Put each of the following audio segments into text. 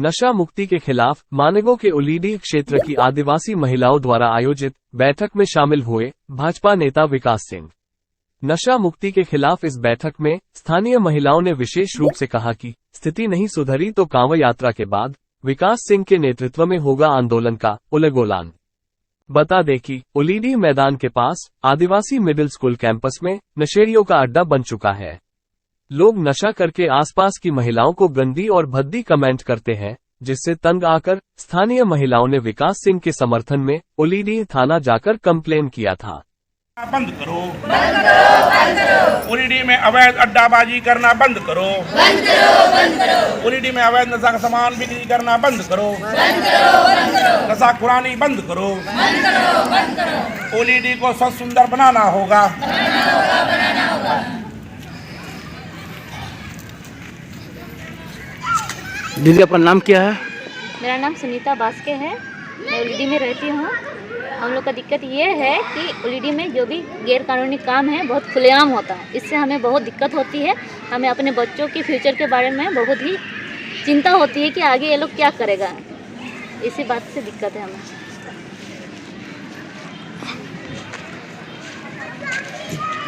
नशा मुक्ति के खिलाफ मानेगो के उलीडी क्षेत्र की आदिवासी महिलाओं द्वारा आयोजित बैठक में शामिल हुए भाजपा नेता विकास सिंह। नशा मुक्ति के खिलाफ इस बैठक में स्थानीय महिलाओं ने विशेष रूप से कहा कि स्थिति नहीं सुधरी तो कांवड़ यात्रा के बाद विकास सिंह के नेतृत्व में होगा आंदोलन का उलगोलान। बता दें कि उलीडी मैदान के पास आदिवासी मिडिल स्कूल कैंपस में नशेड़ियों का अड्डा बन चुका है। लोग नशा करके आसपास की महिलाओं को गंदी और भद्दी कमेंट करते हैं, जिससे तंग आकर स्थानीय महिलाओं ने विकास सिंह के समर्थन में उलीडी थाना जाकर कंप्लेन किया था। बंद करो, बंद करो, बंद करो। उलीडी में अवैध अड्डाबाजी करना बंद करो, बंद करो, बंद करो। उलीडी में अवैध नशा का सामान बिक्री करना बंद करो, बंद करो, बंद करो। नशा खुरानी बंद करो, बंद करो, बंद करो। उलीडी को स्वच्छ सुंदर बनाना होगा, बनाना होगा। दीदी आपका नाम क्या है? मेरा नाम सुनीता बास्के है, मैं उलीडी में रहती हूँ। हम लोग का दिक्कत ये है कि उलीडी में जो भी गैर कानूनी काम है बहुत खुलेआम होता है, इससे हमें बहुत दिक्कत होती है। हमें अपने बच्चों की फ्यूचर के बारे में बहुत ही चिंता होती है कि आगे ये लोग क्या करेगा, इसी बात से दिक्कत है हमें।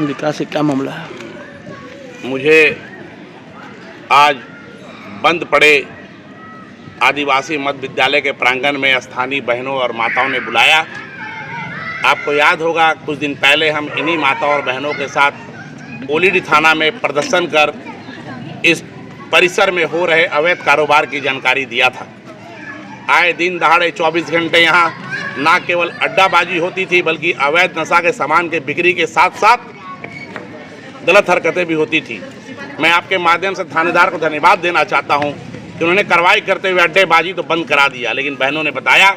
विकास से क्या मामला है? मुझे आज बंद पड़े आदिवासी मध्य विद्यालय के प्रांगण में स्थानीय बहनों और माताओं ने बुलाया। आपको याद होगा कुछ दिन पहले हम इन्हीं माताओं और बहनों के साथ उलीडी थाना में प्रदर्शन कर इस परिसर में हो रहे अवैध कारोबार की जानकारी दिया था। आए दिन दहाड़े 24 घंटे यहाँ न केवल अड्डाबाजी होती थी बल्कि अवैध नशा के सामान के बिक्री के साथ साथ गलत हरकतें भी होती थी। मैं आपके माध्यम से थानेदार को धन्यवाद देना चाहता हूं कि उन्होंने कार्रवाई करते हुए अड्डेबाजी तो बंद करा दिया, लेकिन बहनों ने बताया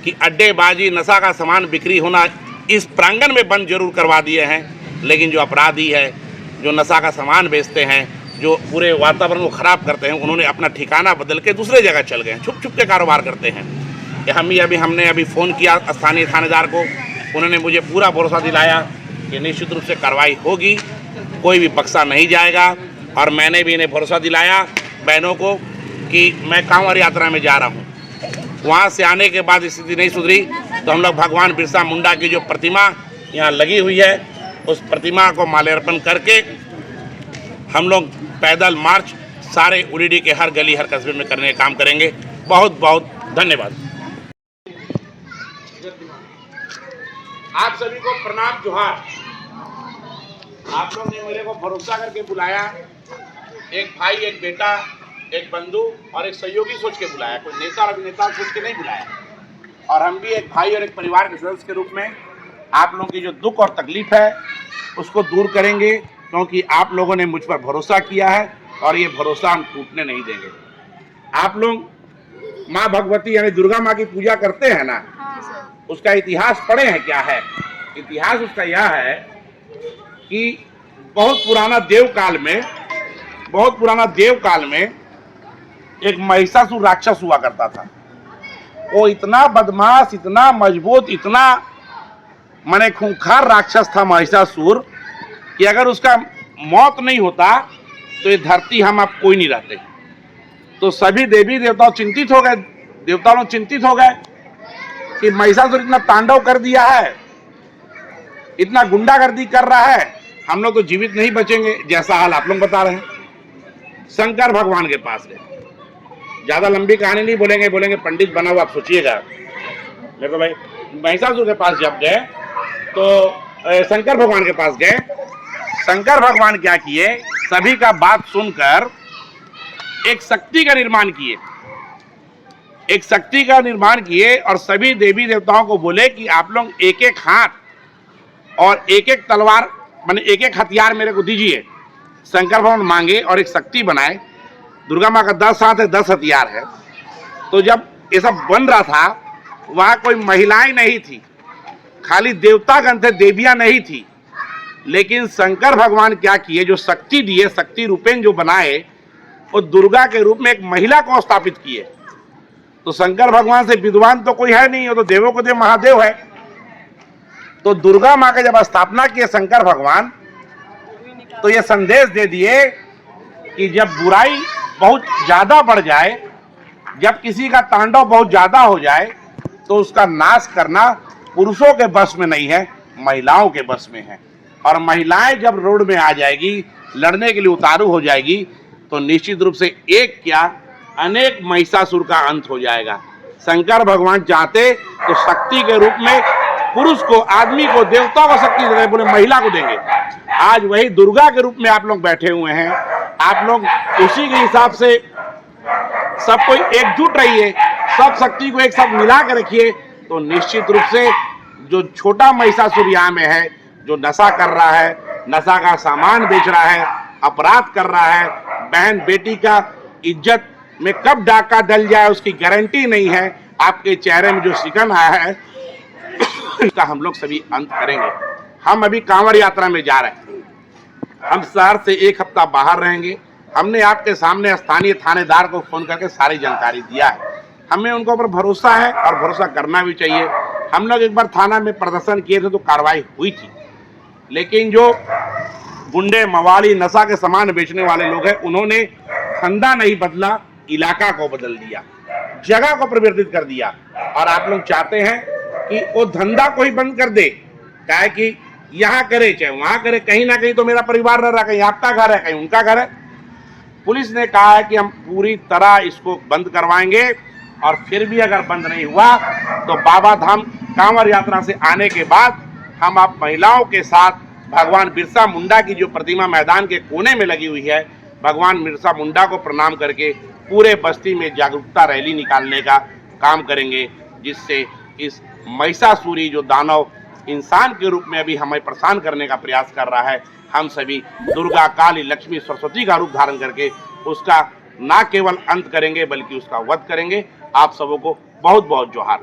कि अड्डेबाजी नशा का सामान बिक्री होना इस प्रांगण में बंद जरूर करवा दिए हैं, लेकिन जो अपराधी है, जो नशा का सामान बेचते हैं, जो पूरे वातावरण को ख़राब करते हैं, उन्होंने अपना ठिकाना बदल के दूसरे जगह चल गए हैं, छुप छुप के कारोबार करते हैं। हमने अभी फ़ोन किया स्थानीय थानेदार को, उन्होंने मुझे पूरा भरोसा दिलाया कि निश्चित रूप से कार्रवाई होगी, कोई भी बख्शा नहीं जाएगा। और मैंने भी इन्हें भरोसा दिलाया बहनों को कि मैं कांवड़ यात्रा में जा रहा हूँ, वहाँ से आने के बाद स्थिति नहीं सुधरी तो हम लोग भगवान बिरसा मुंडा की जो प्रतिमा यहाँ लगी हुई है उस प्रतिमा को माल्यार्पण करके हम लोग पैदल मार्च सारे उलीडी के हर गली हर कस्बे में करने का काम करेंगे। बहुत बहुत धन्यवाद। आप सभी को प्रणाम जोहार। आप लोग ने मेरे को भरोसा करके बुलाया, एक भाई, एक बेटा, एक बंधु और एक सहयोगी सोच के बुलाया, कोई नेता और अभिनेता सोच के नहीं बुलाया। और हम भी एक भाई और एक परिवार के सदस्य के रूप में आप लोगों की जो दुख और तकलीफ है उसको दूर करेंगे, क्योंकि आप लोगों ने मुझ पर भरोसा किया है और ये भरोसा हम टूटने नहीं देंगे। आप लोग माँ भगवती यानी दुर्गा माँ की पूजा करते हैं ना, उसका इतिहास पढ़े हैं? क्या है इतिहास उसका? यह है कि बहुत पुराना देव काल में एक महिषासुर राक्षस हुआ करता था। वो इतना बदमाश, इतना मजबूत, इतना माने खूंखार राक्षस था महिषासुर कि अगर उसका मौत नहीं होता तो ये धरती हम आप कोई नहीं रहते। तो सभी देवी देवताओं चिंतित हो गए, देवता लोग चिंतित हो गए कि महिषासुर इतना तांडव कर दिया है, इतना गुंडागर्दी कर रहा है, हम लोग तो जीवित नहीं बचेंगे। जैसा हाल आप लोग बता रहे हैं। शंकर भगवान के पास गए, ज्यादा लंबी कहानी नहीं बोलेंगे पंडित बना हुआ आप सोचिएगा। देखो भाई, महिषासुर के पास जब गए तो शंकर भगवान के पास गए। शंकर भगवान क्या किए, सभी का बात सुनकर एक शक्ति का निर्माण किए और सभी देवी देवताओं को बोले कि आप लोग एक एक हाथ और एक एक तलवार माने एक एक हथियार मेरे को दीजिए। शंकर भगवान मांगे और एक शक्ति बनाए। दुर्गा माँ का 10 हाथ है, 10 हथियार है। तो जब ये सब बन रहा था वहाँ कोई महिलाएं नहीं थी, खाली देवतागण थे, देवियां नहीं थी। लेकिन शंकर भगवान क्या किए, जो शक्ति दिए, शक्ति रूपेण जो बनाए, वो दुर्गा के रूप में एक महिला को स्थापित किए। तो शंकर भगवान से विद्वान तो कोई है नहीं, वो तो देवों को देव महादेव है। तो दुर्गा माँ का जब स्थापना किए शंकर भगवान, तो ये संदेश दे दिए कि जब बुराई बहुत ज्यादा बढ़ जाए, जब किसी का तांडव बहुत ज्यादा हो जाए तो उसका नाश करना पुरुषों के बस में नहीं है, महिलाओं के बस में है। और महिलाएं जब रोड में आ जाएगी, लड़ने के लिए उतारू हो जाएगी, तो निश्चित रूप से एक क्या अनेक महिषासुर का अंत हो जाएगा। शंकर भगवान चाहते तो शक्ति के रूप में पुरुष को, आदमी को, देवता को शक्ति दे, बोले महिला को देंगे। आज वही दुर्गा के रूप में आप लोग बैठे हुए हैं। आप लोग उसी के हिसाब से सब कोई एकजुट रहिए, सब शक्ति को एक साथ मिला के रखिए, तो निश्चित रूप से जो छोटा महिषासुर यहाँ में है, जो नशा कर रहा है, नशा का सामान बेच रहा है, अपराध कर रहा है, बहन बेटी का इज्जत में कब डाका डल जाए उसकी गारंटी नहीं है। आपके चेहरे में जो शिकन आया है इसका हम लोग सभी अंत करेंगे। हम अभी कांवड़ यात्रा में जा रहे हैं, हम शहर से एक हफ्ता बाहर रहेंगे। हमने आपके सामने स्थानीय थानेदार को फोन करके सारी जानकारी दिया है। हमें उनके ऊपर भरोसा है और भरोसा करना भी चाहिए। हम लोग एक बार थाना में प्रदर्शन किए थे तो कार्रवाई हुई थी, लेकिन जो गुंडे, मवाली, नशा के सामान बेचने वाले लोग हैं, उन्होंने धंधा नहीं बदला, इलाका को बदल दिया, जगह को परिवर्तित कर दिया। और आप लोग चाहते हैं कि वो धंधा को ही बंद कर दे, क्या है कि यहाँ करे चाहे वहां करे, कहीं ना कहीं तो मेरा परिवार रह रहा, कहीं आपका घर है, कहीं उनका घर है। पुलिस ने कहा है कि हम पूरी तरह इसको बंद करवाएंगे, और फिर भी अगर बंद नहीं हुआ तो बाबा धाम कांवड़ यात्रा से आने के बाद हम आप महिलाओं के साथ भगवान बिरसा मुंडा की जो प्रतिमा मैदान के कोने में लगी हुई है, भगवान बिरसा मुंडा को प्रणाम करके पूरे बस्ती में जागरूकता रैली निकालने का काम करेंगे, जिससे इस महिषासुरी जो दानव इंसान के रूप में अभी हमें परेशान करने का प्रयास कर रहा है, हम सभी दुर्गा, काली, लक्ष्मी, सरस्वती का रूप धारण करके उसका न केवल अंत करेंगे बल्कि उसका वध करेंगे। आप सबों को बहुत बहुत जोहार।